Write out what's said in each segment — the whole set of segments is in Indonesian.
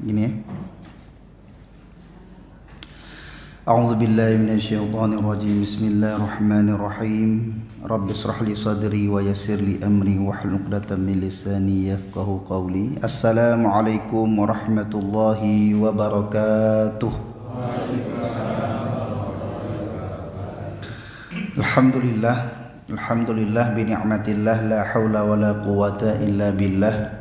Gini ya. A'udzu billahi minasyaitonir rajim. Bismillahirrahmanirrahim. Rabbi shrah li sadri wa yassir li amri wahlul 'uqdatam min lisani yafqahu qawli. Assalamualaikum warahmatullahi wabarakatuh. Alhamdulillah bi ni'matillah la haula wala quwata illa billah.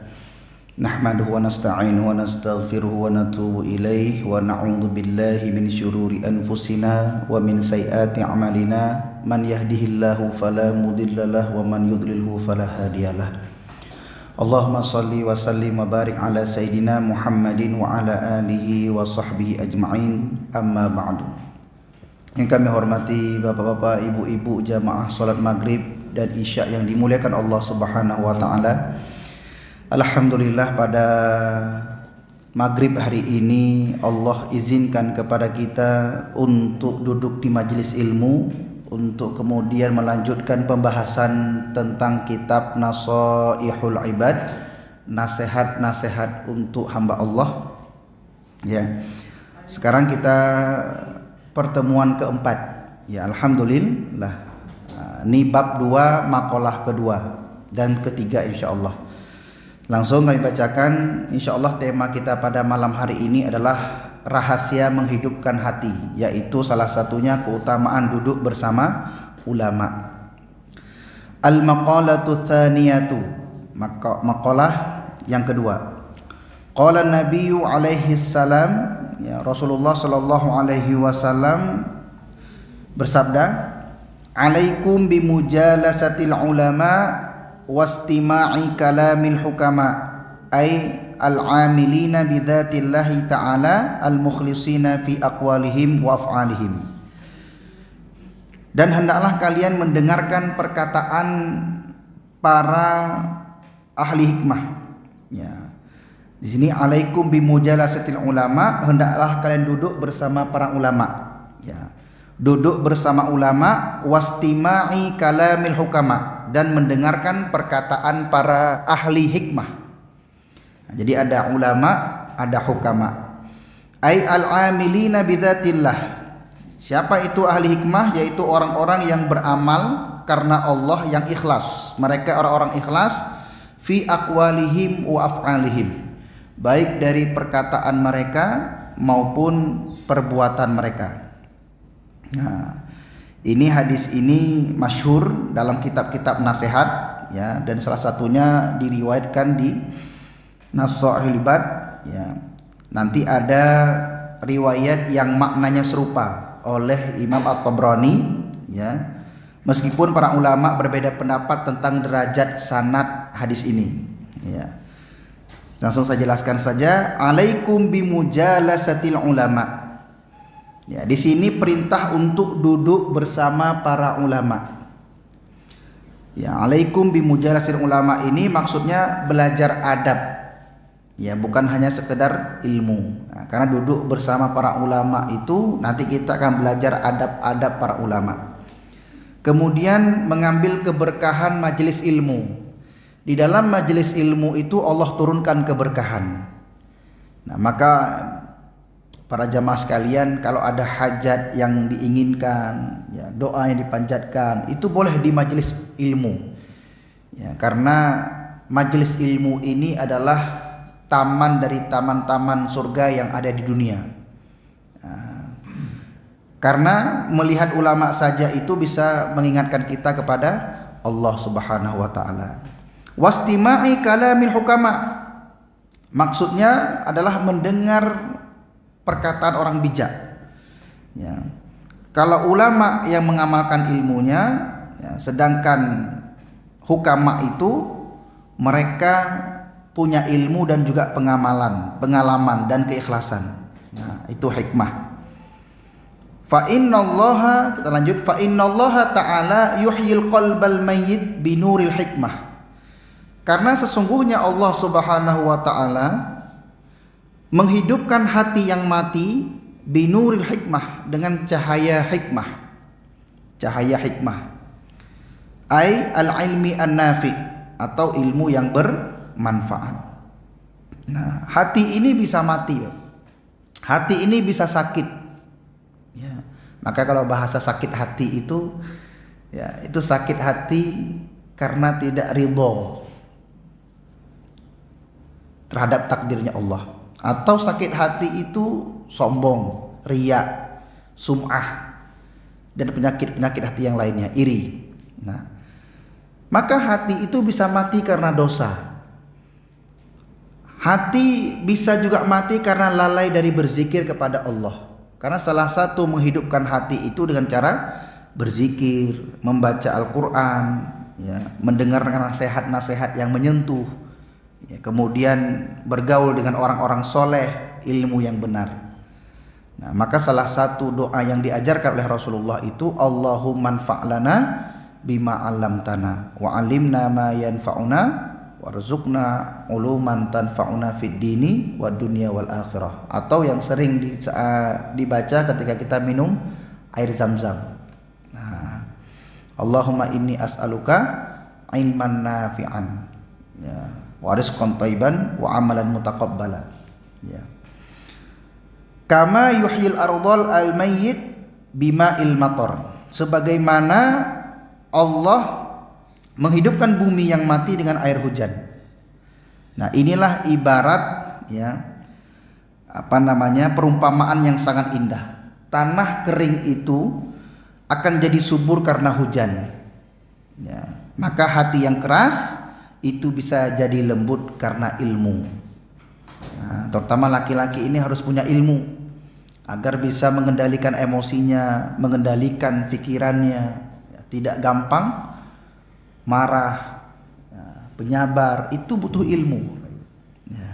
Nahmaduhu wa nasta'inuhu wa nastaghfiruhu wa natubu ilaih wa na'udzu billahi min syururi anfusina wa min sayyiati a'malina man yahdihillahu fala mudhillalah wa man yudlilhu fala hadiyalah. Allahumma shalli wa sallim wa barik ala sayidina Muhammadin wa ala alihi wa sahbihi ajma'in. Amma ba'du. Yang kami hormati bapak-bapak, ibu-ibu jamaah salat maghrib dan isya yang dimuliakan Allah Subhanahu wa taala. Alhamdulillah, pada maghrib hari ini Allah izinkan kepada kita untuk duduk di majelis ilmu, untuk kemudian melanjutkan pembahasan tentang kitab Nasaihul Ibad, nasihat-nasihat untuk hamba Allah. Ya. Sekarang kita pertemuan keempat. Ya, alhamdulillah. Ini bab 2, makalah kedua dan ketiga insyaallah. Langsung kami bacakan. InsyaAllah tema kita pada malam hari ini adalah rahasia menghidupkan hati, yaitu salah satunya keutamaan duduk bersama ulama. Al-maqalatu tsaniyatu, maqalah yang kedua. Qala Nabiyyu alaihi salam, ya, Rasulullah sallallahu alaihi wasallam bersabda, "Alaikum bimujalasatil ulama wastima'i kalamil hukama, ay al-amilina bidzatillahi ta'ala al-mukhlisina fi aqwalihim wa af'alihim." Dan hendaklah kalian mendengarkan perkataan para ahli hikmah. Ya. Di sini alaikum bimujalasatil ulama, hendaklah kalian duduk bersama para ulama. Ya. Duduk bersama ulama, wastima'i kalamil hukama, dan mendengarkan perkataan para ahli hikmah. Nah, jadi ada ulama, ada hukama. Ai al-amilina bidzatillah. Siapa itu ahli hikmah? Yaitu orang-orang yang beramal karena Allah, yang ikhlas. Mereka orang-orang ikhlas fi aqwalihim wa af'alihim, baik dari perkataan mereka maupun perbuatan mereka. Nah, ini hadis ini masyhur dalam kitab-kitab nasihat, ya, dan salah satunya diriwayatkan di Nasaihul Ibad, ya. Nanti ada riwayat yang maknanya serupa oleh Imam At-Tabrani, ya. Meskipun para ulama berbeda pendapat tentang derajat sanad hadis ini, ya. Langsung saya jelaskan saja. Alaikum bimujalasatil ulama. Ya, di sini perintah untuk duduk bersama para ulama. Ya, alaikum bimujalasatil ulama ini maksudnya belajar adab. Ya, bukan hanya sekedar ilmu. Nah, karena duduk bersama para ulama itu nanti kita akan belajar adab-adab para ulama. Kemudian mengambil keberkahan majelis ilmu. Di dalam majelis ilmu itu Allah turunkan keberkahan. Nah, maka para jamaah sekalian, kalau ada hajat yang diinginkan, ya, doa yang dipanjatkan, itu boleh di majelis ilmu. Ya, karena majelis ilmu ini adalah taman dari taman-taman surga yang ada di dunia. Nah, karena melihat ulama saja itu bisa mengingatkan kita kepada Allah Subhanahu wa taala. Wastima'i kalamil hukama, maksudnya adalah mendengar perkataan orang bijak. Ya. Kalau ulama yang mengamalkan ilmunya, ya, sedangkan hukama itu mereka punya ilmu dan juga pengalaman dan keikhlasan. Nah, itu hikmah. Fa innallaha, kita lanjut, fa innallaha ta'ala yuhyil qalbal mayyit binuril hikmah. Karena sesungguhnya Allah Subhanahu wa taala menghidupkan hati yang mati binuril hikmah, dengan cahaya hikmah. Cahaya hikmah. Ai al-ilmi an-nafi, atau ilmu yang bermanfaat. Nah, hati ini bisa mati, hati ini bisa sakit. Ya, maka kalau bahasa sakit hati itu, ya itu sakit hati karena tidak ridho terhadap takdirnya Allah. Atau sakit hati itu sombong, riya, sum'ah, dan penyakit-penyakit hati yang lainnya, iri. Nah, maka hati itu bisa mati karena dosa. Hati bisa juga mati karena lalai dari berzikir kepada Allah. Karena salah satu menghidupkan hati itu dengan cara berzikir, membaca Al-Quran, ya, mendengarkan nasihat-nasihat yang menyentuh, ya, kemudian bergaul dengan orang-orang soleh, ilmu yang benar. Nah, maka salah satu doa yang diajarkan oleh Rasulullah itu Allahumma anfa'lana bima 'allamtana wa 'allimna ma yanfa'una warzuqna uluman tanfa'una fid dini wad dunya wal akhirah, atau yang sering dibaca ketika kita minum air Zam-Zam. Nah, Allahumma inni as'aluka ilman nafi'an, ya, wa rizqan thayyiban wa amalan mutaqabbala, ya. Kama yuhyil ardhal al-mayyit bima'il matar, sebagaimana Allah menghidupkan bumi yang mati dengan air hujan. Nah, inilah ibarat, ya, perumpamaan yang sangat indah. Tanah kering itu akan jadi subur karena hujan, ya. Maka hati yang keras itu bisa jadi lembut karena ilmu. Nah, terutama laki-laki ini harus punya ilmu agar bisa mengendalikan emosinya, mengendalikan pikirannya, ya, tidak gampang marah, ya, penyabar, itu butuh ilmu, ya.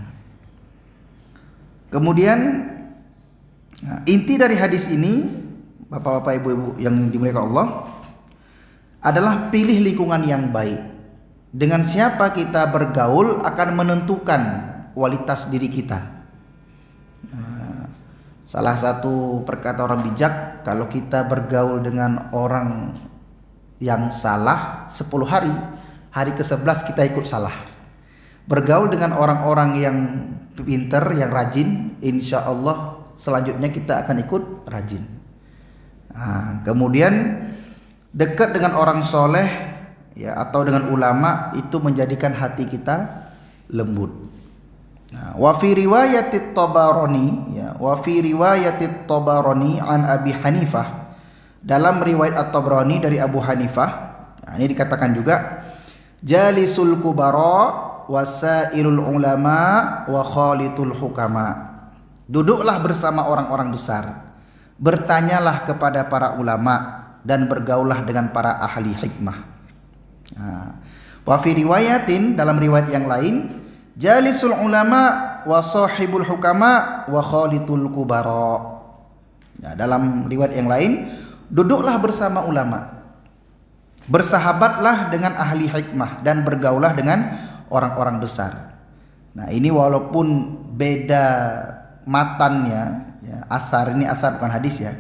Kemudian, nah, inti dari hadis ini, bapak-bapak, ibu-ibu yang dimuliakan Allah, adalah pilih lingkungan yang baik. Dengan siapa kita bergaul akan menentukan kualitas diri kita. Salah satu perkataan orang bijak, kalau kita bergaul dengan orang yang salah 10 hari, hari ke-11 kita ikut salah. Bergaul dengan orang-orang yang pintar, yang rajin, insya Allah selanjutnya kita akan ikut rajin. Nah, kemudian dekat dengan orang soleh, ya, atau dengan ulama, itu menjadikan hati kita lembut. Nah, wa fi riwayatit Tabarani, ya, wa fi riwayatit Tabarani an Abi Hanifah, dalam riwayat At-Tabrani dari Abu Hanifah, nah, ini dikatakan juga jalisul kubara wasailul ulama wa khalitul hukama, duduklah bersama orang-orang besar, bertanyalah kepada para ulama, dan bergaullah dengan para ahli hikmah. Nah, wa fi riwayatin, dalam riwayat yang lain, jalisul ulama wa sahibul hukama wa khalitul kubara. Nah, dalam riwayat yang lain, duduklah bersama ulama, bersahabatlah dengan ahli hikmah, dan bergaulah dengan orang-orang besar. Nah, ini walaupun beda matannya, ya, asar ini asar bukan hadis, ya,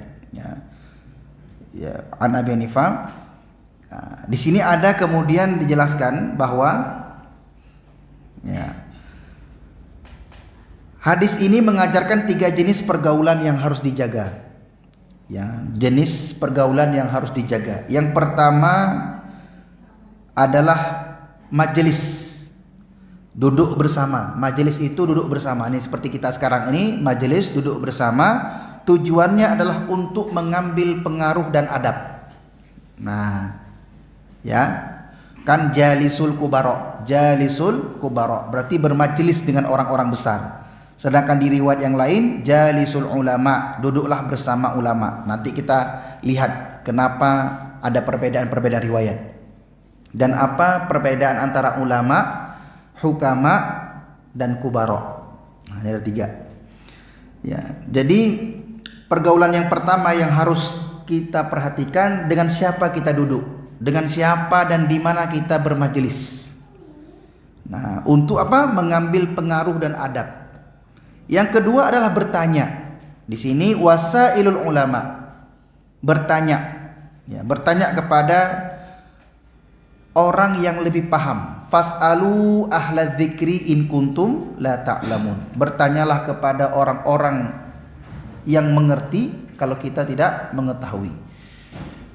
ya, an Abi Hanifah. Nah, di sini ada kemudian dijelaskan bahwa, ya, hadis ini mengajarkan 3 jenis pergaulan yang harus dijaga. Ya, jenis pergaulan yang harus dijaga. Yang pertama adalah majelis, duduk bersama. Majelis itu duduk bersama. Ini seperti kita sekarang ini, majelis duduk bersama. Tujuannya adalah untuk mengambil pengaruh dan adab. Nah, ya, kan jalisul kubara, berarti bermajelis dengan orang-orang besar. Sedangkan di riwayat yang lain jalisul ulama, duduklah bersama ulama. Nanti kita lihat kenapa ada perbedaan-perbedaan riwayat dan apa perbedaan antara ulama, hukama, dan kubara. Nah, ada 3. Ya, jadi pergaulan yang pertama yang harus kita perhatikan, dengan siapa kita duduk, dengan siapa dan di mana kita bermajelis. Nah, untuk apa? Mengambil pengaruh dan adab. Yang kedua adalah bertanya. Di sini wasailul ulama, bertanya, ya, bertanya kepada orang yang lebih paham, fas'alu ahla dzikri in kuntum la ta'lamun. Bertanyalah kepada orang-orang yang mengerti kalau kita tidak mengetahui.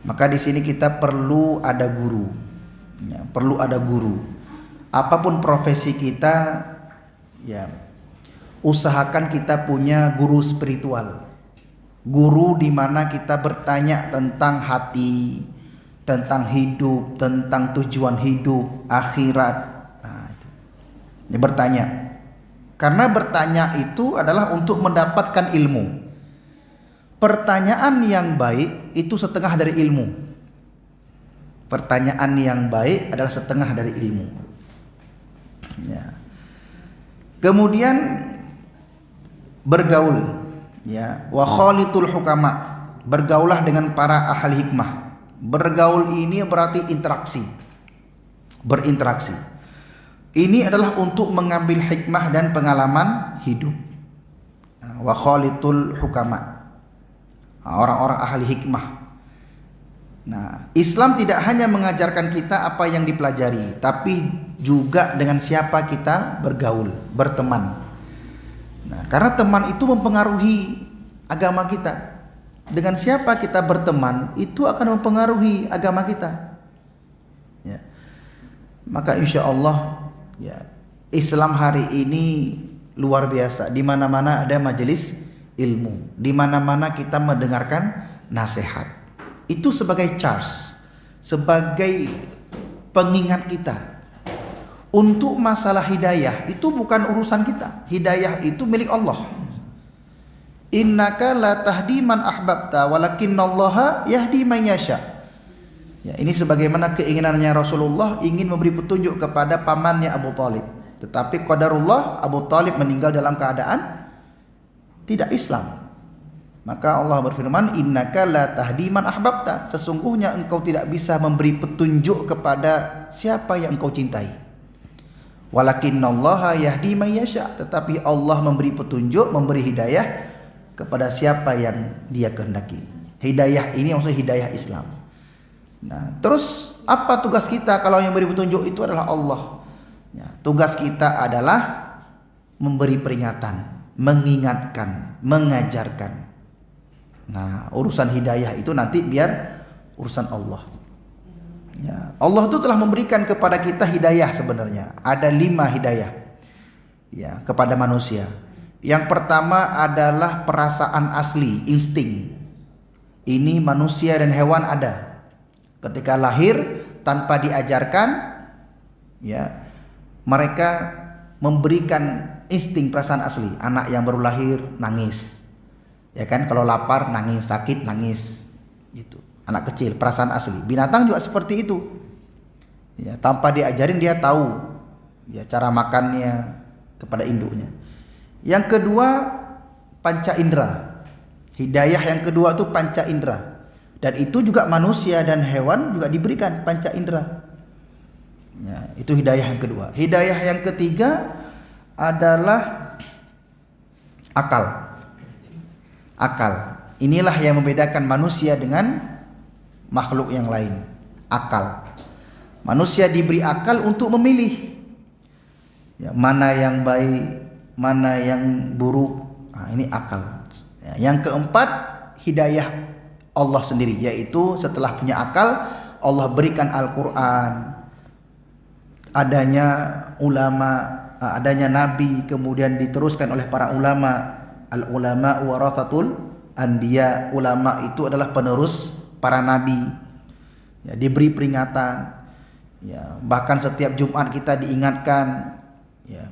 Maka di sini kita perlu ada guru. Ya, perlu ada guru. Apapun profesi kita, ya, usahakan kita punya guru spiritual. Guru di mana kita bertanya tentang hati, tentang hidup, tentang tujuan hidup, akhirat. Nah, itu. Ya, bertanya. Karena bertanya itu adalah untuk mendapatkan ilmu. Pertanyaan yang baik itu setengah dari ilmu. Pertanyaan yang baik adalah setengah dari ilmu. Ya. Kemudian bergaul. Ya, wa khalitul hukama, bergaulah dengan para ahli hikmah. Bergaul ini berarti interaksi, berinteraksi. Ini adalah untuk mengambil hikmah dan pengalaman hidup. Wa khalitul hukama, orang-orang ahli hikmah. Nah, Islam tidak hanya mengajarkan kita apa yang dipelajari, tapi juga dengan siapa kita bergaul, berteman. Nah, karena teman itu mempengaruhi agama kita. Dengan siapa kita berteman itu akan mempengaruhi agama kita. Ya. Maka insya Allah, ya, Islam hari ini luar biasa. Di mana-mana ada majelis ilmu. Di mana-mana kita mendengarkan nasihat. Itu sebagai charge, sebagai pengingat kita. Untuk masalah hidayah itu bukan urusan kita. Hidayah itu milik Allah. Innaka la tahdi man ahbabta walakinnallaha yahdi man yasha. Ya, ini sebagaimana keinginannya Rasulullah ingin memberi petunjuk kepada pamannya Abu Talib. Tetapi qadarullah, Abu Talib meninggal dalam keadaan tidak Islam. Maka Allah berfirman, innaka la tahdi man ahbabta. Sesungguhnya engkau tidak bisa memberi petunjuk kepada siapa yang engkau cintai. Walakinnallaha yahdi man yasha, tetapi Allah memberi petunjuk, memberi hidayah kepada siapa yang Dia kehendaki. Hidayah ini maksudnya hidayah Islam. Nah, terus apa tugas kita kalau yang beri petunjuk itu adalah Allah? Ya, tugas kita adalah memberi peringatan, mengingatkan, mengajarkan. Nah, urusan hidayah itu nanti biar urusan Allah. Ya, Allah itu telah memberikan kepada kita hidayah sebenarnya. Ada 5 hidayah, ya, kepada manusia. Yang pertama adalah perasaan asli, insting. Ini manusia dan hewan ada. Ketika lahir tanpa diajarkan, ya, mereka memberikan insting perasaan asli. Anak yang baru lahir nangis, ya kan? Kalau lapar nangis, sakit nangis, gitu. Anak kecil, perasaan asli. Binatang juga seperti itu. Ya, tanpa diajarin dia tahu, ya, cara makannya kepada induknya. Yang kedua, panca indera. Hidayah yang kedua itu panca indera. Dan itu juga manusia dan hewan juga diberikan panca indera. Ya, itu hidayah yang kedua. Hidayah yang ketiga adalah akal. Akal. Inilah yang membedakan manusia dengan makhluk yang lain. Akal. Manusia diberi akal untuk memilih, ya, mana yang baik, mana yang buruk. Nah, ini akal. Ya, yang keempat, hidayah Allah sendiri, yaitu setelah punya akal, Allah berikan Al-Quran, adanya ulama, adanya nabi, kemudian diteruskan oleh para ulama. Al-ulama warathatul anbiya. Ulama itu adalah penerus para nabi. Ya, diberi peringatan. Ya, bahkan setiap Jumat kita diingatkan, ya,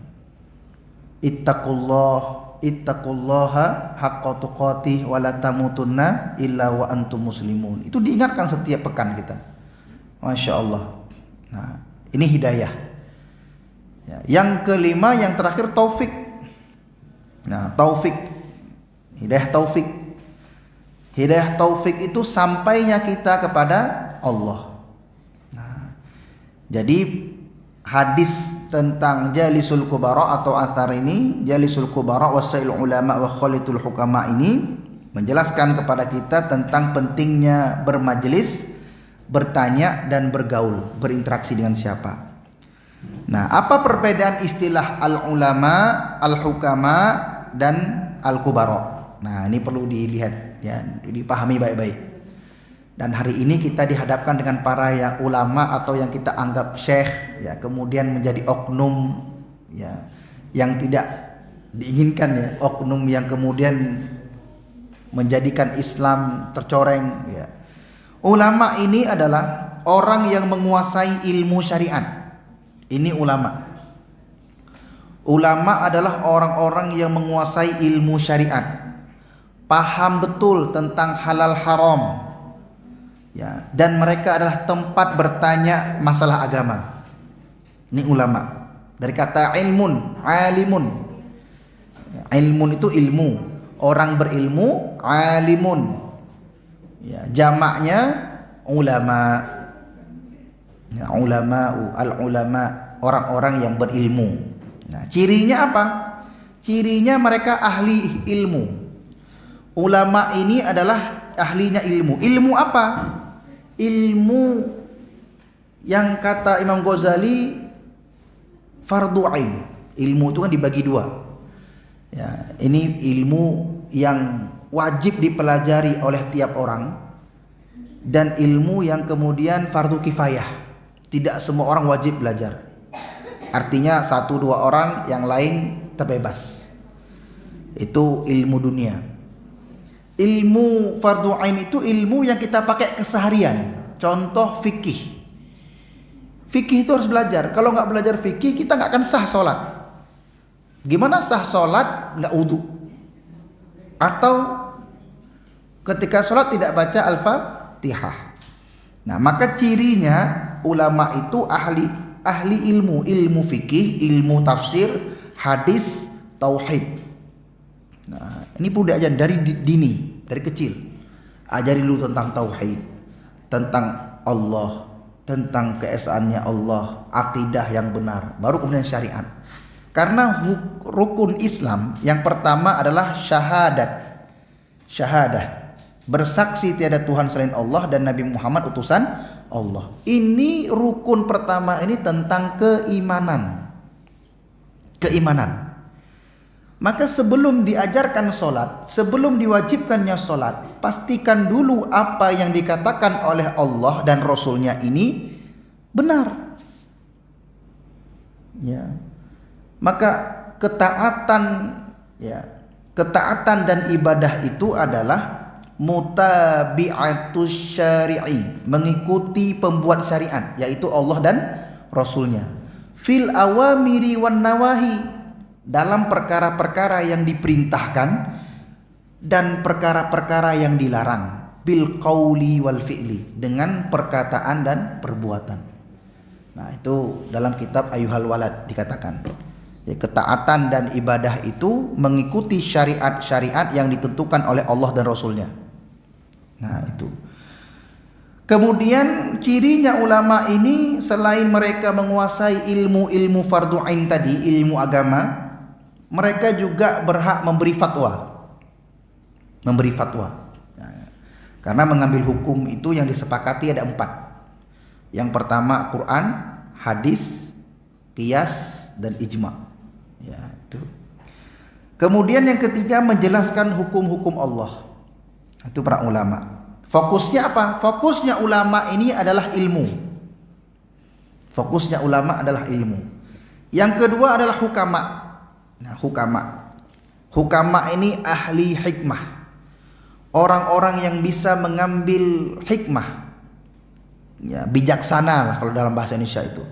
ittaqullaha haqqa tuqatih wa la tamutunna illa wa antum muslimun. Itu diingatkan setiap pekan kita. Masya Allah. Nah, ini hidayah. Ya, yang kelima, yang terakhir, taufik. Nah, taufik, hidayah taufik. Hidayah taufik itu sampainya kita kepada Allah. Nah, jadi hadis tentang jalisul kubara atau athar ini, jalisul kubara wasail ulama wa khalitul hukama, ini menjelaskan kepada kita tentang pentingnya bermajelis, bertanya dan bergaul, berinteraksi dengan siapa. Nah, apa perbedaan istilah al-ulama, al-hukama dan al-kubara? Nah, ini perlu dilihat ya, dipahami baik-baik. Dan hari ini kita dihadapkan dengan para yang ulama atau yang kita anggap syekh ya, kemudian menjadi oknum ya, yang tidak diinginkan ya, oknum yang kemudian menjadikan Islam tercoreng ya. Ulama ini adalah orang yang menguasai ilmu syariat. Ini ulama. Ulama adalah orang-orang yang menguasai ilmu syariat, paham betul tentang halal haram ya, dan mereka adalah tempat bertanya masalah agama. Ini ulama. Dari kata ilmun, alimun. Ilmun itu ilmu. Orang berilmu, alimun. Ya, jamaknya ulama. Ya, ulama, al-ulama, orang-orang yang berilmu. Nah, cirinya apa? Cirinya mereka ahli ilmu. Ulama ini adalah ahlinya ilmu. Ilmu apa? Ilmu yang kata Imam Ghazali fardu ain. Ilmu itu kan dibagi dua. Ya, ini ilmu yang wajib dipelajari oleh tiap orang dan ilmu yang kemudian fardu kifayah. Tidak semua orang wajib belajar. Artinya 1-2 orang, yang lain terbebas. Itu ilmu dunia. Ilmu fardu ain itu ilmu yang kita pakai keseharian. Contoh fikih. Fikih itu harus belajar. Kalau nggak belajar fikih, kita nggak akan sah sholat. Gimana sah sholat nggak wudu? Atau ketika sholat tidak baca al-fatihah. Nah, maka cirinya ulama itu ahli ilmu fikih, ilmu tafsir, hadis, tauhid. Nah, ini perlu diajar dari dini, dari kecil. Ajari dulu tentang tauhid, tentang Allah, tentang keesaannya Allah, akidah yang benar, baru kemudian syariat. Karena rukun Islam yang pertama adalah syahadah. Bersaksi tiada Tuhan selain Allah dan Nabi Muhammad utusan Allah. Ini rukun pertama ini tentang keimanan. Maka sebelum diajarkan sholat, sebelum diwajibkannya sholat, pastikan dulu apa yang dikatakan oleh Allah dan Rasulnya ini benar. Ya. Maka ketaatan dan ibadah itu adalah mutabi'atus syari'i, mengikuti pembuat syariat, yaitu Allah dan Rasulnya. Fil awamiri wan nawahi, dalam perkara-perkara yang diperintahkan dan perkara-perkara yang dilarang. Bil qauli wal fi'li, dengan perkataan dan perbuatan. Nah, itu dalam kitab Ayyuhal Walad dikatakan. Ya, ketaatan dan ibadah itu mengikuti syariat-syariat yang ditentukan oleh Allah dan Rasulnya. Nah, itu. Kemudian cirinya ulama ini, selain mereka menguasai ilmu-ilmu fardu ain tadi, ilmu agama, mereka juga berhak memberi fatwa. Nah, karena mengambil hukum itu yang disepakati ada 4. Yang pertama Quran, hadis, qiyas, dan ijma. Ya, itu. Kemudian yang ketiga menjelaskan hukum-hukum Allah. Itu para ulama. Fokusnya apa? Fokusnya ulama ini adalah ilmu. Yang kedua adalah hukama. Nah, hukama ini ahli hikmah. Orang-orang yang bisa mengambil hikmah. Ya, bijaksana lah kalau dalam bahasa Indonesia itu.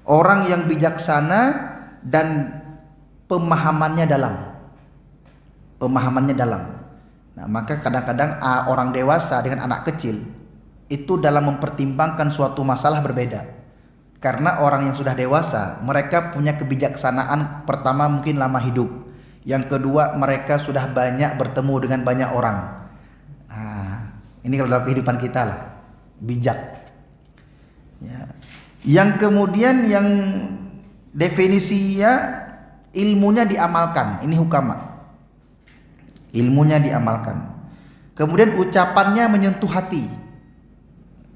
Orang yang bijaksana dan pemahamannya dalam. Nah, maka kadang-kadang orang dewasa dengan anak kecil itu dalam mempertimbangkan suatu masalah berbeda. Karena orang yang sudah dewasa, mereka punya kebijaksanaan. Pertama mungkin lama hidup. Yang kedua mereka sudah banyak bertemu dengan banyak orang. Ini kalau dalam kehidupan kita lah, bijak. Ya. Yang kemudian yang definisinya ilmunya diamalkan. Ini hukama. Ilmunya diamalkan. Kemudian ucapannya menyentuh hati.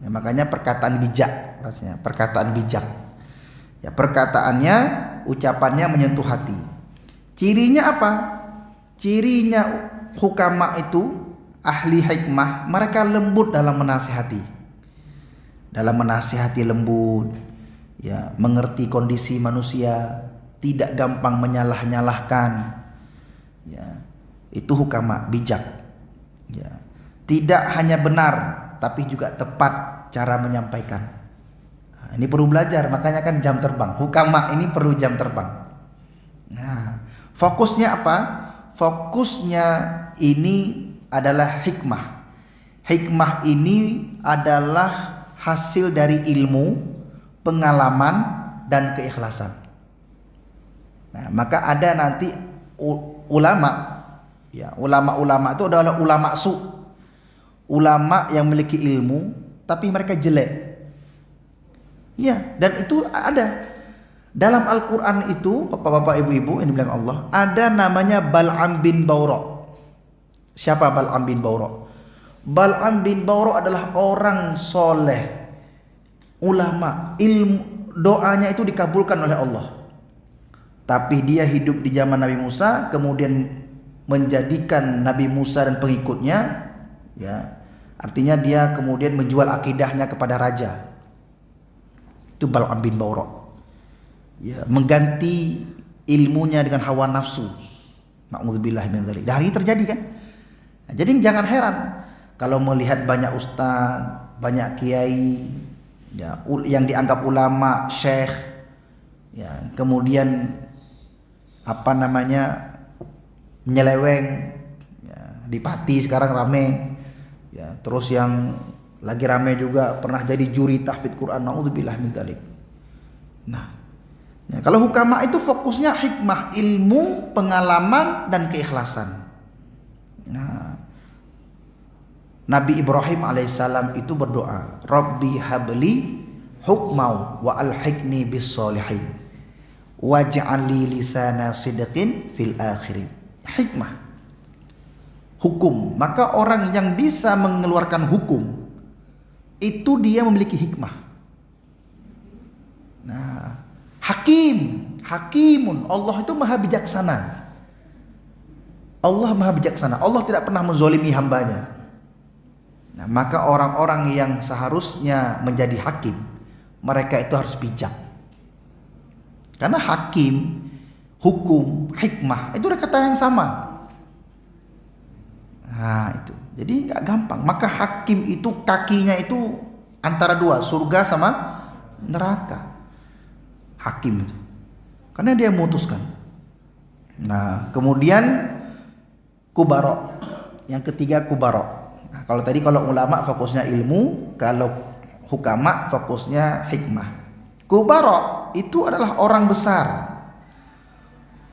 Ya, makanya perkataan bijak, rasanya perkataan bijak. Ya, perkataannya, ucapannya menyentuh hati. Cirinya apa? Cirinya hukama itu, ahli hikmah, mereka lembut dalam menasihati. Dalam menasihati lembut, ya, mengerti kondisi manusia, tidak gampang menyalah-nyalahkan. Ya, itu hukama, bijak. Ya, tidak hanya benar, tapi juga tepat cara menyampaikan. Ini perlu belajar, makanya kan jam terbang. Hukama ini perlu jam terbang. Nah, fokusnya apa? Fokusnya ini adalah hikmah. Hikmah ini adalah hasil dari ilmu, pengalaman, dan keikhlasan. Nah, maka ada nanti ulama, ya, ulama-ulama itu adalah ulama su. Ulama yang memiliki ilmu tapi mereka jelek. Ya, dan itu ada dalam Al-Quran itu, bapak-bapak, ibu-ibu yang dibilang Allah, ada namanya Bal'am bin Bawra. Siapa Bal'am bin Bawra? Bal'am bin Bawra adalah orang soleh, ulama, ilmu, doanya itu dikabulkan oleh Allah. Tapi dia hidup di zaman Nabi Musa, kemudian menjadikan Nabi Musa dan pengikutnya, ya, artinya dia kemudian menjual akidahnya kepada raja. Itu Bal'am bin Bawra, ya, mengganti ilmunya dengan hawa nafsu. Na'udzubillah min dzalik. Dari ini terjadi kan? Nah, jadi jangan heran kalau melihat banyak ustaz, banyak kiai, ya, yang dianggap ulama, syekh, ya, kemudian menyeleweng, ya, di Pati sekarang rame, ya, terus yang lagi rame juga pernah jadi juri tahfidz Quran. Na'udzubillah min dzalik. Nah, ya, kalau hukama itu fokusnya hikmah, ilmu, pengalaman, dan keikhlasan. Nah, Nabi Ibrahim alaihissalam itu berdoa, Rabbi habli hukmau wa alhiqni bis solihin waj'al li lisana sidqin fil akhirin. Hikmah, hukum. Maka orang yang bisa mengeluarkan hukum itu dia memiliki hikmah. Nah, hakimun. Allah itu maha bijaksana. Allah maha bijaksana. Allah tidak pernah menzolimi hambanya. Nah, maka orang-orang yang seharusnya menjadi hakim, mereka itu harus bijak. Karena hakim, hukum, hikmah itu udah kata yang sama. Nah, itu. Jadi gak gampang. Maka hakim itu kakinya itu antara dua, surga sama neraka. Hakim itu, karena dia memutuskan. Nah, kemudian kubaro. Yang ketiga kubaro. Nah, kalau ulama fokusnya ilmu, kalau hukama fokusnya hikmah. Kubaro itu adalah orang besar.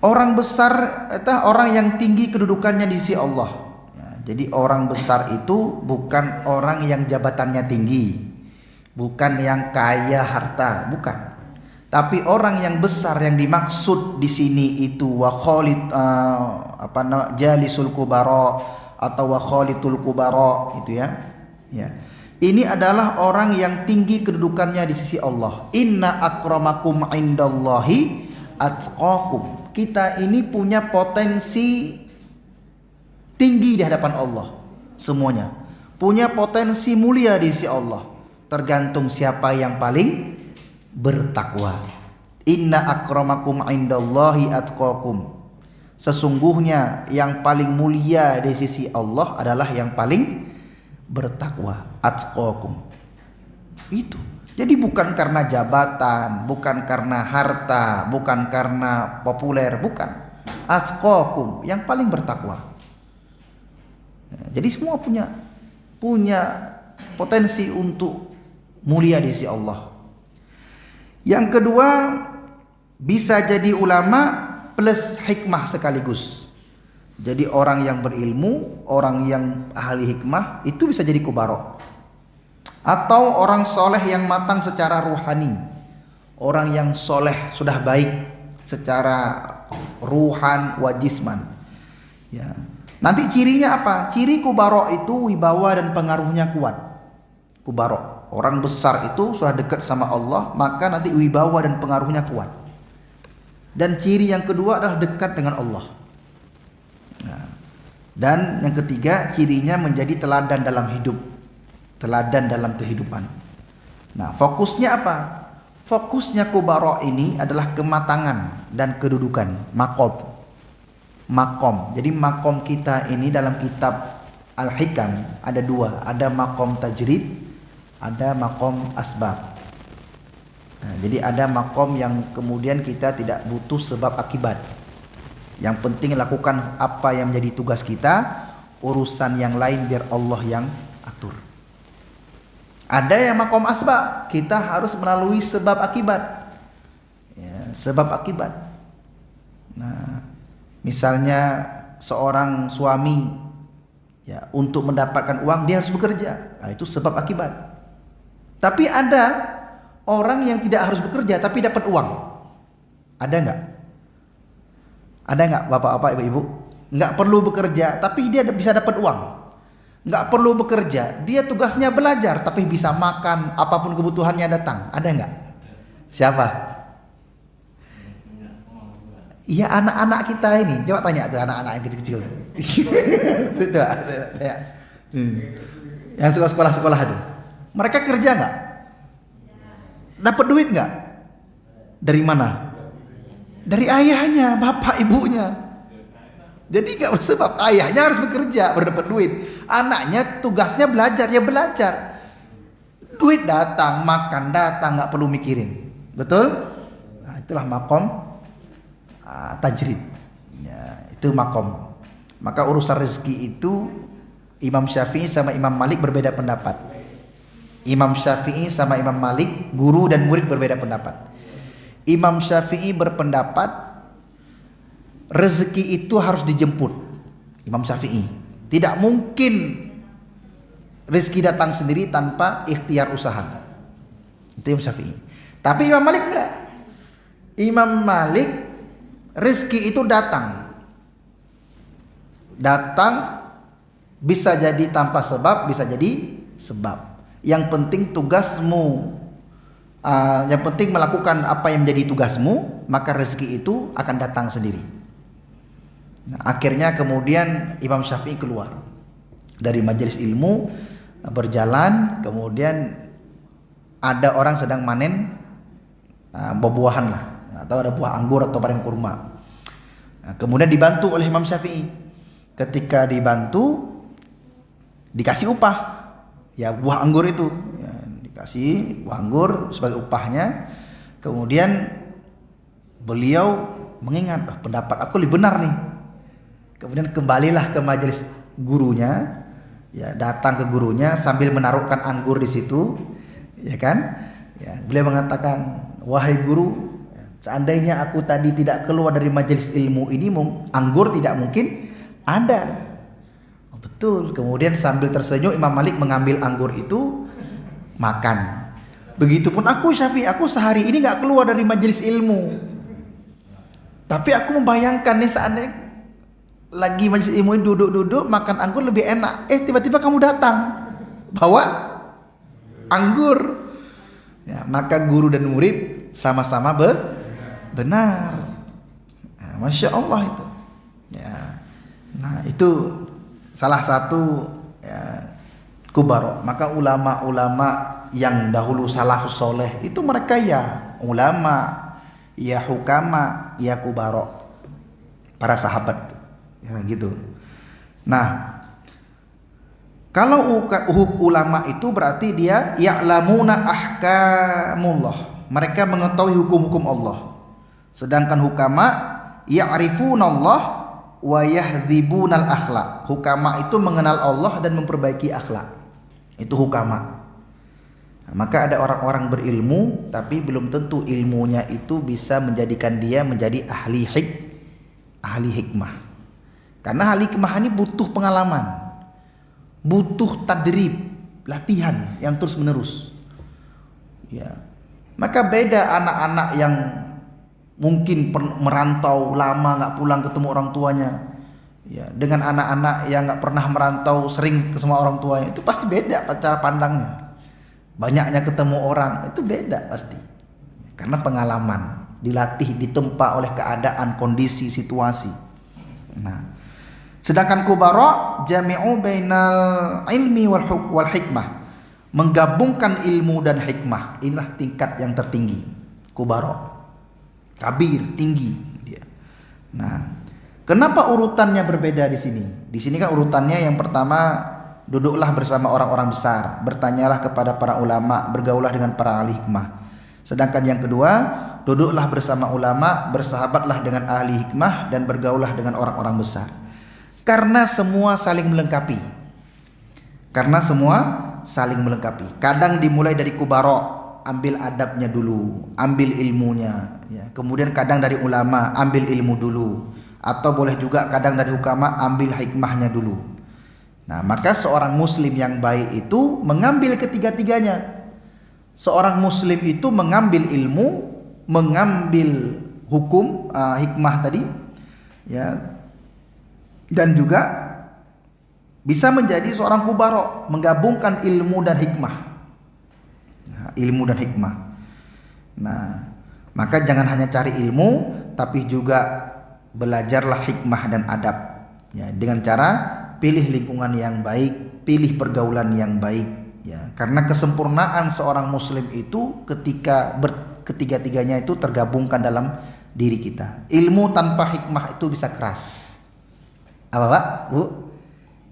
Orang besar itu orang yang tinggi kedudukannya di sisi Allah. Jadi orang besar itu bukan orang yang jabatannya tinggi, bukan yang kaya harta, bukan. Tapi orang yang besar yang dimaksud di sini itu jalisul kubara atau khalitul kubara itu, ya. Ya. Ini adalah orang yang tinggi kedudukannya di sisi Allah. Inna akramakum indallahi atqakum. Kita ini punya potensi tinggi di hadapan Allah. Semuanya punya potensi mulia di sisi Allah. Tergantung siapa yang paling bertakwa. Inna akramakum indallahi atqakum. Sesungguhnya yang paling mulia di sisi Allah adalah yang paling bertakwa. Atqakum. Itu. Jadi bukan karena jabatan, bukan karena harta, bukan karena populer, bukan. Atqakum, yang paling bertakwa. Jadi semua punya potensi untuk mulia di sisi Allah. Yang kedua, bisa jadi ulama plus hikmah sekaligus. Jadi orang yang berilmu, orang yang ahli hikmah itu bisa jadi kubaro. Atau orang soleh yang matang secara ruhani. Orang yang soleh sudah baik secara ruhan wa jisman. Ya. Nanti cirinya apa? Ciri kubaro itu wibawa dan pengaruhnya kuat. Kubaro. Orang besar itu sudah dekat sama Allah, maka nanti wibawa dan pengaruhnya kuat. Dan ciri yang kedua adalah dekat dengan Allah. Nah, dan yang ketiga, cirinya menjadi teladan dalam hidup, teladan dalam kehidupan. Nah, fokusnya apa? Fokusnya kubara ini adalah kematangan dan kedudukan, makom. Makom. Jadi makom kita ini dalam kitab Al-Hikam ada dua, ada makom tajrid, ada makom asbab. Nah, jadi ada makom yang kemudian kita tidak butuh sebab akibat. Yang penting lakukan apa yang menjadi tugas kita, urusan yang lain biar Allah yang atur. Ada yang makom asbab, kita harus melalui sebab akibat. Ya, sebab akibat. Nah, misalnya seorang suami, ya, untuk mendapatkan uang dia harus bekerja. Nah, itu sebab akibat. Tapi ada orang yang tidak harus bekerja tapi dapat uang. Ada nggak? Ada nggak bapak-bapak, ibu-ibu? Nggak perlu bekerja tapi dia bisa dapat uang. Nggak perlu bekerja, dia tugasnya belajar tapi bisa makan, apapun kebutuhannya datang. Ada nggak? Siapa? Iya, anak-anak kita ini. Coba tanya tuh anak-anak yang kecil-kecil. Yang suka sekolah-sekolah itu. Mereka kerja nggak? Dapat duit nggak? Dari mana? Dari ayahnya, bapak ibunya. Jadi nggak sebab ayahnya harus bekerja baru dapat duit. Anaknya tugasnya belajar, ya belajar. Duit datang, makan datang, nggak perlu mikirin. Betul? Nah, itulah makom tajrid. Ya, itu makom. Maka urusan rezeki itu Imam Syafi'i sama Imam Malik berbeda pendapat. Imam Syafi'i sama Imam Malik, guru dan murid berbeda pendapat. Imam Syafi'i berpendapat rezeki itu harus dijemput. Imam Syafi'i, tidak mungkin rezeki datang sendiri tanpa ikhtiar usaha. Itu Imam Syafi'i. Tapi Imam Malik enggak. Imam Malik, rezeki itu datang bisa jadi tanpa sebab, bisa jadi sebab. Yang penting tugasmu, yang penting melakukan apa yang menjadi tugasmu, maka rezeki itu akan datang sendiri. Nah, akhirnya kemudian Imam Syafi'i keluar dari majelis ilmu, berjalan, kemudian ada orang sedang manen buah-buahan lah, atau ada buah anggur atau panen kurma. Nah, kemudian dibantu oleh Imam Syafi'i. Ketika dibantu, dikasih upah. Ya, buah anggur itu, ya, dikasih buah anggur sebagai upahnya. Kemudian beliau mengingat, pendapat aku lebih benar nih. Kemudian kembalilah ke majelis gurunya, ya, datang ke gurunya sambil menaruhkan anggur di situ, ya kan? Ya, beliau mengatakan, wahai guru, seandainya aku tadi tidak keluar dari majelis ilmu ini, anggur tidak mungkin ada. Betul. Kemudian sambil tersenyum Imam Malik mengambil anggur itu, makan. Begitupun aku Syafi'i, aku sehari ini nggak keluar dari majelis ilmu. Tapi aku membayangkan nih, seandainya lagi majelis ilmu ini duduk-duduk makan anggur lebih enak. Tiba-tiba kamu datang bawa anggur. Ya, maka guru dan murid sama-sama benar. Nah, Masya Allah itu. Ya. Nah, itu salah satu, ya, kubaro. Maka ulama-ulama yang dahulu salafus soleh itu mereka ya ulama, ya hukama, ya kubaro, para sahabat itu, ya gitu. Nah, kalau ulama itu berarti dia ya'lamuna ahkamullah, mereka mengetahui hukum-hukum Allah. Sedangkan hukama ya'rifunallah wa yahdhibunal akhlak. Hukama itu mengenal Allah dan memperbaiki akhlak. Itu hukama. Nah, maka ada orang-orang berilmu tapi belum tentu ilmunya itu bisa menjadikan dia menjadi ahli hikmah. Karena ahli hikmah ini butuh pengalaman, butuh tadrib, latihan yang terus menerus. Ya. Maka beda anak-anak yang mungkin merantau lama nggak pulang ketemu orang tuanya, ya, dengan anak-anak yang nggak pernah merantau sering ke semua orang tuanya, itu pasti beda cara pandangnya. banyaknya ketemu orang, itu beda pasti. Karena pengalaman, dilatih, ditempa oleh keadaan, kondisi, situasi. Nah, sedangkan kubara jami'u bainal ilmi wal hikmah, menggabungkan ilmu dan hikmah. Inilah tingkat yang tertinggi. Kubara, kabir, tinggi dia. Nah, kenapa urutannya berbeda di sini? Di sini kan urutannya yang pertama, duduklah bersama orang-orang besar, bertanyalah kepada para ulama, bergaulah dengan para ahli hikmah. Sedangkan yang kedua, duduklah bersama ulama, bersahabatlah dengan ahli hikmah, dan bergaulah dengan orang-orang besar. Karena semua saling melengkapi. Kadang dimulai dari kubara, ambil adabnya dulu, ambil ilmunya, ya. Kemudian kadang dari ulama, ambil ilmu dulu. Atau boleh juga kadang dari hukama, ambil hikmahnya dulu. Nah, maka seorang muslim yang baik itu mengambil ketiga-tiganya. Seorang muslim itu mengambil ilmu, mengambil hukum, hikmah tadi, ya, dan juga bisa menjadi seorang kubara, menggabungkan ilmu dan hikmah. Nah, maka jangan hanya cari ilmu, tapi juga belajarlah hikmah dan adab, ya, dengan cara pilih lingkungan yang baik, pilih pergaulan yang baik. Ya, karena kesempurnaan seorang muslim itu ketika ketiga-tiganya itu tergabungkan dalam diri kita. Ilmu tanpa hikmah itu bisa keras. Apa Pak? Bu?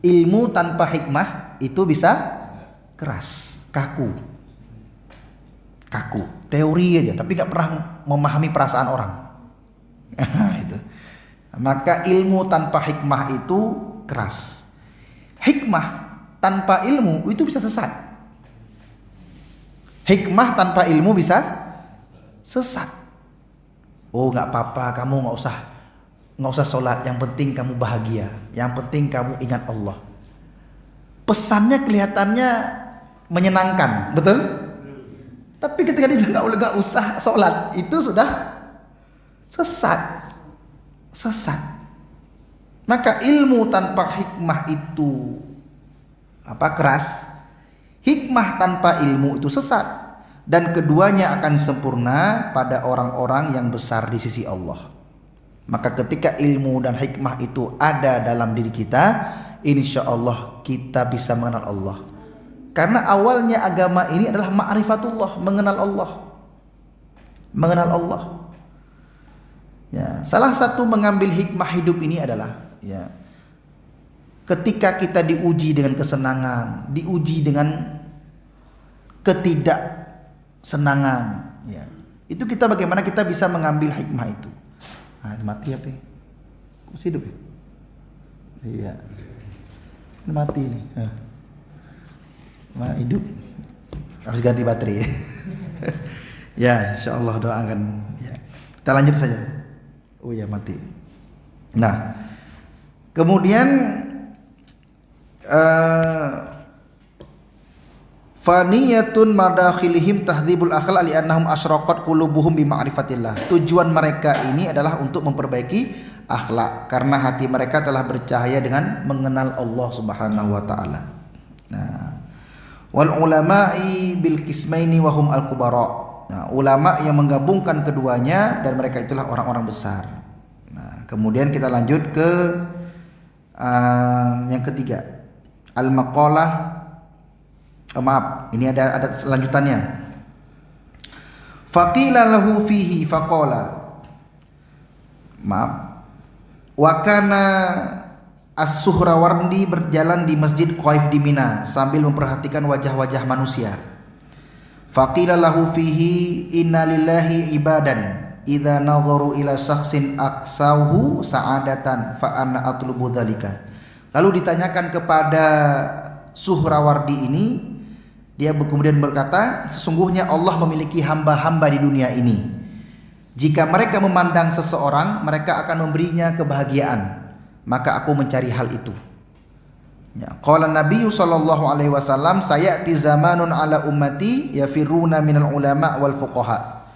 Ilmu tanpa hikmah itu bisa keras, kaku. Teori aja, tapi gak pernah memahami perasaan orang. Itu. Maka ilmu tanpa hikmah itu keras. Hikmah tanpa ilmu itu bisa sesat. Hikmah tanpa ilmu bisa sesat. Oh, nggak apa-apa, kamu nggak usah sholat. Yang penting kamu bahagia. Yang penting kamu ingat Allah. Pesannya kelihatannya menyenangkan, betul? Tapi ketika dia bilang nggak usah sholat, itu sudah sesat. Maka ilmu tanpa hikmah itu keras. Hikmah tanpa ilmu itu sesat, dan keduanya akan sempurna pada orang-orang yang besar di sisi Allah. Maka ketika ilmu dan hikmah itu ada dalam diri kita, insya Allah kita bisa mengenal Allah. Karena awalnya agama ini adalah ma'rifatullah, mengenal Allah. Ya, salah satu mengambil hikmah hidup ini adalah, ya, ketika kita diuji dengan kesenangan, diuji dengan ketidaksenangan, ya, itu kita bagaimana kita bisa mengambil hikmah itu. Mati apa? Kok hidup ya? Iya, mati ini. Hidup harus ganti baterai. Ya, insyaallah doakan. Ya. Kita lanjut saja. Oh ya, mati. Nah, kemudian faniyatun madakhilihim tahdzibul akhlaq li annahum asyraqat qulubuhum bi ma'rifatillah. Tujuan mereka ini adalah untuk memperbaiki akhlak karena hati mereka telah bercahaya dengan mengenal Allah Subhanahu wa taala. Nah, wal ulama'i bil qismaini wa hum al kubara. Nah, ulama yang menggabungkan keduanya dan mereka itulah orang-orang besar. Nah, kemudian kita lanjut ke yang ketiga, al maqalah. Maaf, ini ada lanjutannya. Faqila lahu fihi faqala. Maaf. Wa kana As-Suhrawardi berjalan di Masjid Qaif di Mina sambil memperhatikan wajah-wajah manusia. Faqila lahu fihi inna lillahi ibadan idza nadharu ila syakhsin aqsahu sa'adatan fa ana atlubu dzalika. Lalu ditanyakan kepada Suhrawardi ini, dia kemudian berkata, sesungguhnya Allah memiliki hamba-hamba di dunia ini. Jika mereka memandang seseorang, mereka akan memberinya kebahagiaan. Maka aku mencari hal itu. Ya, qala Nabi sallallahu alaihi wasallam, sayati zamanun ala ummati yafiruna minal ulama wal fuqaha.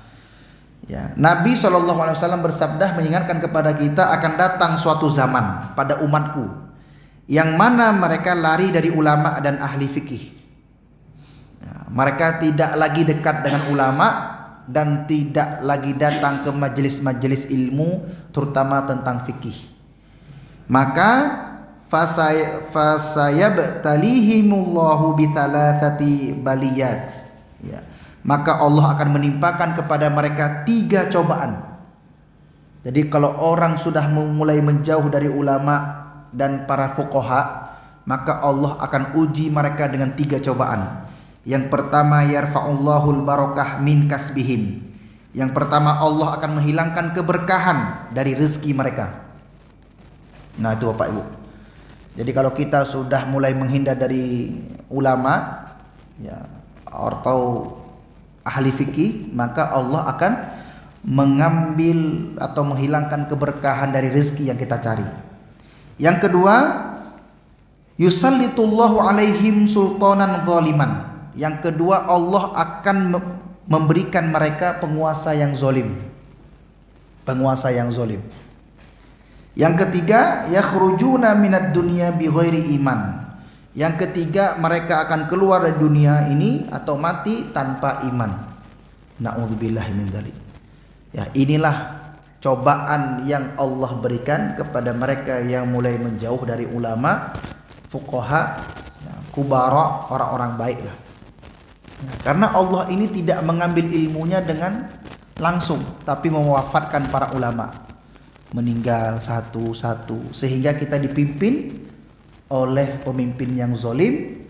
Ya, Nabi sallallahu alaihi wasallam bersabda mengingatkan kepada kita akan datang suatu zaman pada umatku yang mana mereka lari dari ulama dan ahli fikih. mereka tidak lagi dekat dengan ulama dan tidak lagi datang ke majelis-majelis ilmu terutama tentang fikih. Maka fasayabtalihimullahu bithalathati baliyat, ya, maka Allah akan menimpakan kepada mereka 3 cobaan. Jadi kalau orang sudah mulai menjauh dari ulama dan para fuqaha, maka Allah akan uji mereka dengan 3 cobaan. Yang pertama, yarfa'ullahul barakah min kasbihim. Yang pertama, Allah akan menghilangkan keberkahan dari rezeki mereka. Nah itu Bapak Ibu. Jadi kalau kita sudah mulai menghindar dari ulama, ya, atau ahli fikih, maka Allah akan mengambil atau menghilangkan keberkahan dari rezeki yang kita cari. Yang kedua, yusallitullahu alaihim sultanan zaliman. Yang kedua, Allah akan memberikan mereka penguasa yang zalim. Penguasa yang zalim. Yang ketiga, yakhrujuna minad dunya bighairi iman. Yang ketiga, mereka akan keluar dari dunia ini atau mati tanpa iman. Na'udzubillahi min dzalik. Ya, inilah cobaan yang Allah berikan kepada mereka yang mulai menjauh dari ulama, fuqaha, ya, kubara, orang-orang baiklah. Ya, karena Allah ini tidak mengambil ilmunya dengan langsung, tapi mewafatkan para ulama, meninggal satu-satu, sehingga kita dipimpin oleh pemimpin yang zalim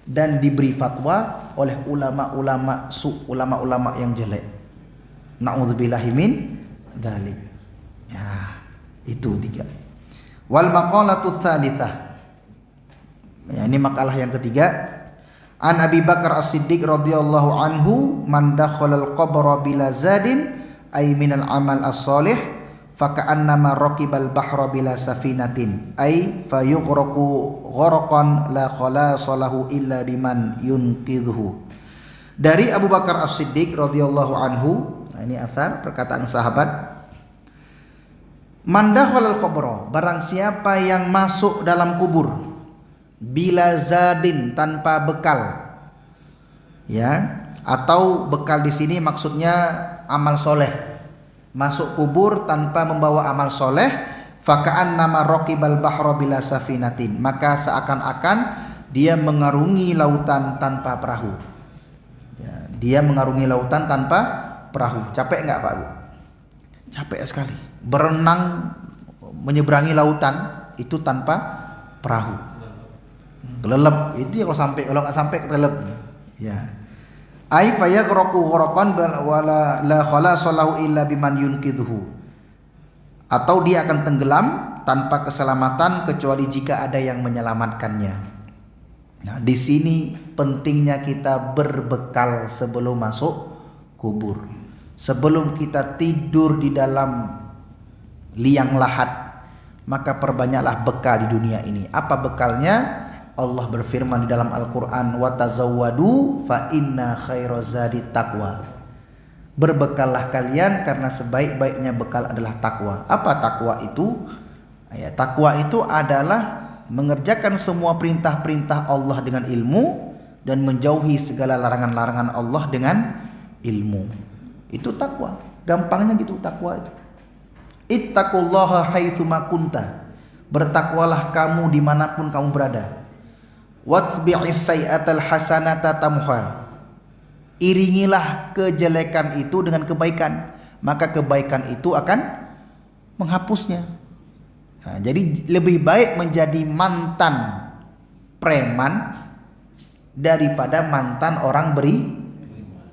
dan diberi fatwa oleh ulama-ulama ulama-ulama yang jelek. Na'udzubillahi min dzalik. Ya, itu 3. Wal maqalatu tsalitsah. Ya, ini makalah yang ketiga. An Abi Bakar As-Siddiq radhiyallahu anhu, man dakhala al-qabra bila zadin ay minal amal as-salih faka'annama raqibal bahra bila safinatin ay fayughraqu gharqan la khalasalahu illa biman yunqidhuhu. Dari Abu Bakar As-Siddiq radhiyallahu anhu, nah ini athar perkataan sahabat, man dakhala al-qabra, barang siapa yang masuk dalam kubur, bila zadin, tanpa bekal, ya, atau bekal di sini maksudnya amal soleh. Masuk kubur tanpa membawa amal soleh, faka'an nama raqibal bahra bila safinatin, maka seakan-akan dia mengarungi lautan tanpa perahu. Ya, dia mengarungi lautan tanpa perahu. Capek nggak Pak? Capek sekali. Berenang menyeberangi lautan itu tanpa perahu. Kelelep itu ya, kalau nggak sampai kelelep. Ya. Ai fayaghraqu gharqan wala la khalasalahu illa biman yunqidhuhu. Atau dia akan tenggelam tanpa keselamatan kecuali jika ada yang menyelamatkannya. Nah, di sini pentingnya kita berbekal sebelum masuk kubur. Sebelum kita tidur di dalam liang lahat, maka perbanyaklah bekal di dunia ini. Apa bekalnya? Allah berfirman di dalam Al-Quran, wa tazawwadu fa inna khairazadi taqwa. Berbekallah kalian karena sebaik-baiknya bekal adalah takwa. Apa takwa itu? Ya, takwa itu adalah mengerjakan semua perintah-perintah Allah dengan ilmu dan menjauhi segala larangan-larangan Allah dengan ilmu. Itu takwa. Gampangnya gitu takwa itu. Ittaqullaha haitsuma kunta. Bertakwalah kamu dimanapun kamu berada. Watbi'is sayyi'atal hasanata tamha. Iringilah kejelekan itu dengan kebaikan, maka kebaikan itu akan menghapusnya. Nah, jadi lebih baik menjadi mantan preman daripada mantan orang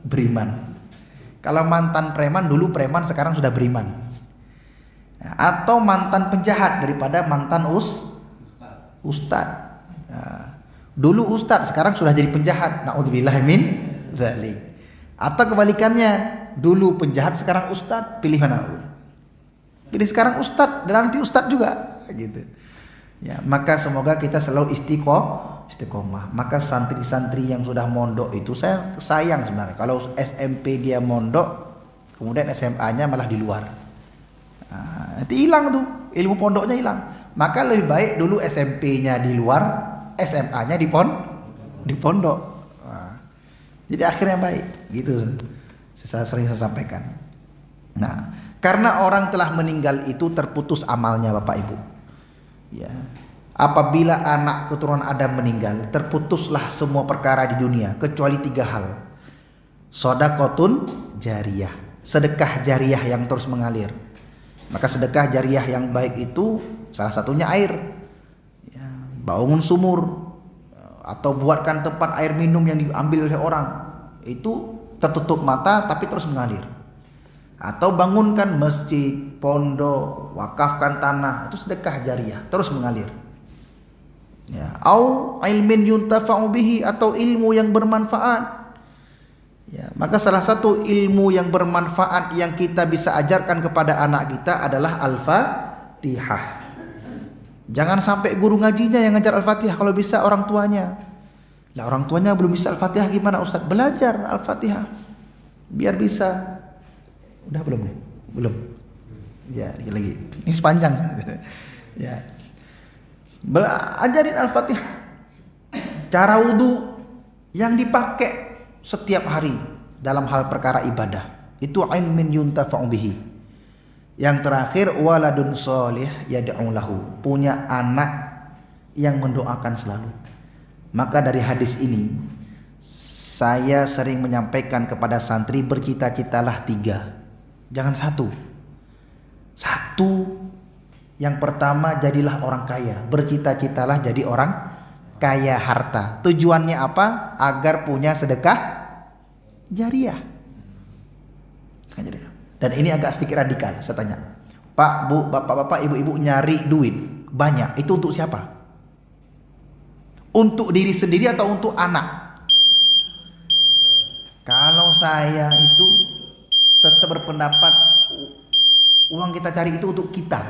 beriman. Kalau mantan preman dulu preman, sekarang sudah beriman. Nah, atau mantan penjahat daripada mantan ustad. Nah, dulu ustadz, sekarang sudah jadi penjahat. Na'udzubillahi min dzalik. Atau kebalikannya, dulu penjahat, sekarang ustadz. Pilih mana? Pilih sekarang ustadz dan nanti ustadz juga, gitu. Ya, maka semoga kita selalu istiqomah. Maka santri-santri yang sudah mondok itu saya sayang sebenarnya. Kalau SMP dia mondok, kemudian SMA-nya malah di luar. Nah, nanti hilang tuh, ilmu pondoknya hilang. Maka lebih baik dulu SMP-nya di luar, SMA-nya di pondok. Nah, Jadi akhirnya baik, gitu. Sering saya sampaikan. Nah, karena orang telah meninggal itu terputus amalnya Bapak Ibu. Ya. Apabila anak keturunan Adam meninggal, terputuslah semua perkara di dunia kecuali 3 hal. Shadaqatun jariyah, sedekah jariah yang terus mengalir. Maka sedekah jariah yang baik itu salah satunya air. Ya, bangun sumur atau buatkan tempat air minum yang diambil oleh orang. Itu tertutup mata tapi terus mengalir. Atau bangunkan masjid, pondok, wakafkan tanah, itu sedekah jariah, terus mengalir. Ya, au ilmin yuntafa'u bihi, atau ilmu yang bermanfaat. Ya, maka salah satu ilmu yang bermanfaat yang kita bisa ajarkan kepada anak kita adalah Al-Fatihah. Jangan sampai guru ngajinya yang ngajar Al-Fatihah, kalau bisa orang tuanya. Lah orang tuanya belum bisa Al-Fatihah gimana Ustaz? Belajar Al-Fatihah biar bisa. Udah belum nih? Belum. Ya, lagi. Ini sepanjang. Ya. Ajarin Al-Fatihah. Cara wudu yang dipakai setiap hari dalam hal perkara ibadah. Itu ilmin yuntafa'u bihi. Yang terakhir waladun sholih yad'u lahu, punya anak yang mendoakan selalu. Maka dari hadis ini saya sering menyampaikan kepada santri, bercita-citalah 3, jangan 1. Yang pertama, jadilah orang kaya. Bercita-citalah jadi orang kaya harta. Tujuannya apa? Agar punya sedekah jariah. Dan ini agak sedikit radikal. Saya tanya, Pak, Bu, Bapak-bapak, Ibu-ibu nyari duit banyak, itu untuk siapa? Untuk diri sendiri atau untuk anak? Kalau saya itu tetap berpendapat uang kita cari itu untuk kita,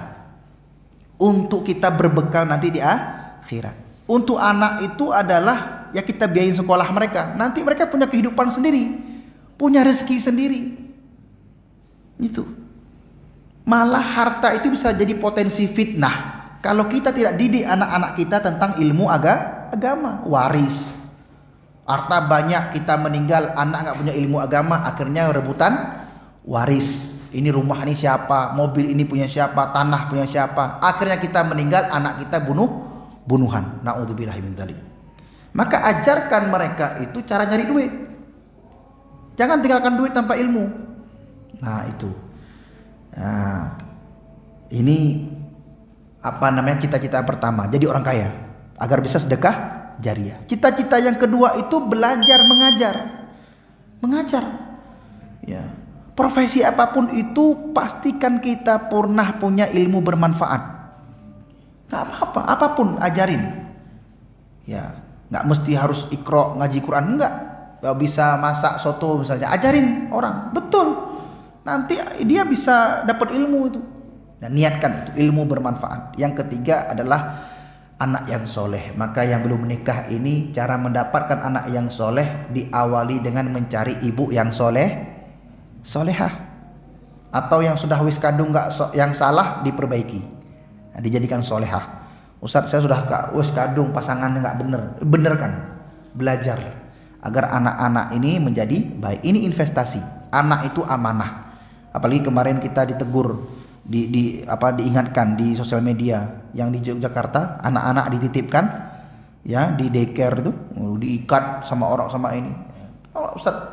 untuk kita berbekal nanti di akhirat. Untuk anak itu adalah ya kita biayain sekolah mereka, nanti mereka punya kehidupan sendiri, punya rezeki sendiri. Itu malah harta itu bisa jadi potensi fitnah kalau kita tidak didik anak-anak kita tentang ilmu agama. Waris, harta banyak, kita meninggal, anak nggak punya ilmu agama, akhirnya rebutan waris. Ini rumah ini siapa, mobil ini punya siapa, tanah punya siapa. Akhirnya kita meninggal, anak kita bunuhan. Naudzubillahi min dzalik. Maka ajarkan mereka itu cara nyari duit. Jangan tinggalkan duit tanpa ilmu. Nah itu. Nah, ini apa namanya, cita-cita pertama, jadi orang kaya agar bisa sedekah jariah. Cita-cita yang kedua itu belajar mengajar. Ya. Profesi apapun itu pastikan kita pernah punya ilmu bermanfaat. Gak apa-apa, apapun ajarin. Ya, nggak mesti harus ikro ngaji Quran, enggak. Gak bisa masak soto misalnya, ajarin orang, betul. Nanti dia bisa dapat ilmu itu. Dan niatkan itu, ilmu bermanfaat. Yang ketiga adalah anak yang soleh. Maka yang belum menikah ini, cara mendapatkan anak yang soleh diawali dengan mencari ibu yang solehah. Atau yang sudah wis kadung yang salah diperbaiki. Nah, dijadikan solehah. Ustaz, saya sudah wis kadung pasangannya nggak benerkan. Belajar agar anak-anak ini menjadi baik. Ini investasi. Anak itu amanah. Apalagi kemarin kita ditegur, diingatkan di sosial media yang di Yogyakarta, anak-anak dititipkan ya di daycare itu, diikat sama orang sama ini.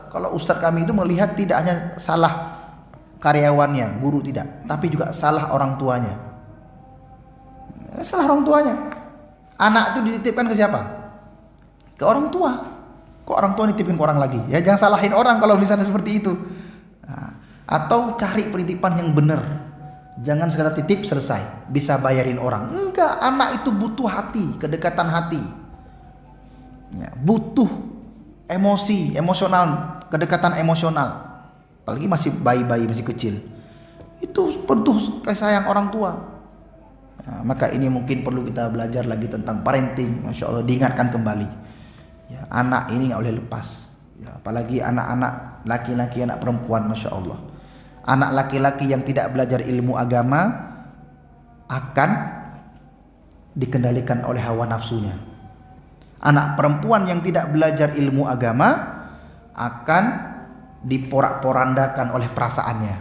Kalau Ustaz kami itu melihat tidak hanya salah karyawannya, guru tidak, tapi juga salah orang tuanya. Salah orang tuanya. Anak itu dititipkan ke siapa? Ke orang tua. Kok orang tua nitipin ke orang lagi? Ya jangan salahin orang kalau misalnya seperti itu. Nah, atau cari penitipan yang benar. Jangan sekadar titip selesai, bisa bayarin orang. Enggak, anak itu butuh hati, kedekatan hati. Ya, butuh emosional, kedekatan emosional. Apalagi masih bayi-bayi, masih kecil. Itu butuh kasih sayang orang tua. Ya, maka ini mungkin perlu kita belajar lagi tentang parenting. Masya Allah, diingatkan kembali. Ya, anak ini nggak boleh lepas. Ya, apalagi anak-anak laki-laki, anak perempuan, Masya Allah. Anak laki-laki yang tidak belajar ilmu agama akan dikendalikan oleh hawa nafsunya. Anak perempuan yang tidak belajar ilmu agama akan diporak-porandakan oleh perasaannya.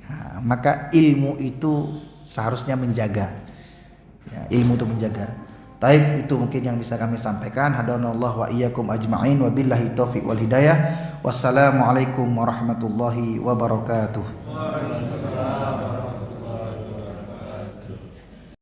Nah, maka ilmu itu seharusnya menjaga. Ya, ilmu itu menjaga. Taib, itu mungkin yang bisa kami sampaikan. Hadanallahu wa iyyakum ajma'in wa billahi taufiq wal hidayah. Wassalamualaikum warahmatullahi wabarakatuh.